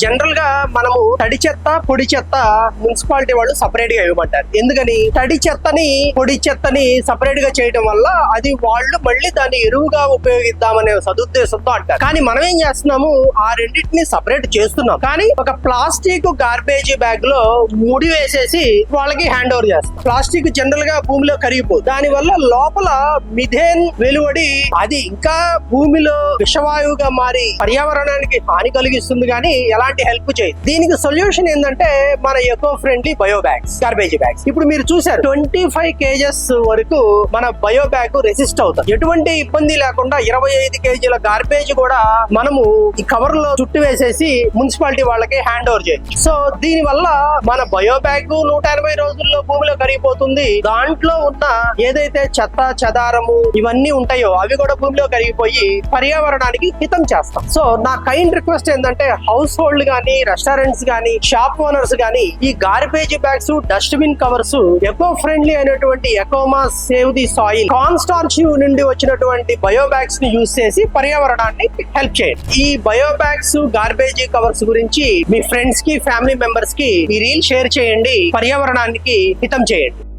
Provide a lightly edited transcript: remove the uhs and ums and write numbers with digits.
General గా మనము తడి చెత్త పొడి చెత్త మున్సిపాలిటీ వాళ్ళు సపరేట్ గా ఇవ్వమంటారు. ఎందుకని తడి చెత్తని పొడి చెత్తని సపరేట్ గా చేయడం వల్ల అది వాళ్ళు మళ్ళీ దాన్ని ఎరువుగా ఉపయోగిద్దామనే సదుద్దేశంతో అంటారు. కానీ మనం ఏం చేస్తున్నాము, ఆ రెండింటిని సపరేట్ చేస్తున్నాం. కానీ ఒక ప్లాస్టిక్ గార్బేజ్ బ్యాగ్ లో ముడి వేసేసి వాళ్ళకి హ్యాండ్ ఓవర్ చేస్తాం. ప్లాస్టిక్ జనరల్ గా భూమిలో కరిగిపోదు. దాని వల్ల లోపల మిథేన్ వెలువడి అది ఇంకా భూమిలో విషవాయువుగా మారి పర్యావరణానికి హాని కలిగిస్తుంది, కానీ ఎలాంటి హెల్ప్ చేయదు. దీనికి సొల్యూషన్ ఏంటంటే మన eco friendly bio bags, garbage bags. ఇప్పుడు మీరు చూసారు 25 kgs వరకు మన బయో బ్యాగ్ రెసిస్ట్ అవుతుంది. ఎటువంటి ఇబ్బంది లేకుండా 25 kgల గార్బేజ్ కూడా మనము ఈ కవర్ లో చుట్టు వేసేసి మున్సిపాలిటీ వాళ్ళకి హ్యాండ్ ఓవర్ చేయొచ్చు. సో దీని వల్ల మన బయో బ్యాగ్ 180 రోజుల్లో భూమిలో కరిగిపోతుంది. దాంట్లో ఉన్న ఏదైతే చెత్త చెదారము ఇవన్నీ ఉంటాయో అవి కూడా భూమిలో కరిగిపోయి పర్యావరణానికి హితం చేస్తాం. సో నా కైండ్ రిక్వెస్ట్ ఏంటంటే హౌస్ హోల్డ్ గానీ, రెస్టారెంట్స్ గానీ, షాప్ ఓనర్స్ గానీ ఈ garbage bags, dustbin covers eco friendly అయినటువంటి ఎకోమా సేవ్ ది సాయిల్ కాన్స్టార్చ్ నుండి వచ్చినటువంటి బయో బ్యాగ్స్ ని యూజ్ చేసి పర్యావరణాన్ని హెల్ప్ చేయండి. ఈ బయో బ్యాగ్స్, గార్బేజ్ కవర్స్ గురించి మీ ఫ్రెండ్స్ కి, ఫ్యామిలీ మెంబర్స్ కి ఈ రీల్ షేర్ చేయండి. పర్యావరణానికి హితం చేయండి.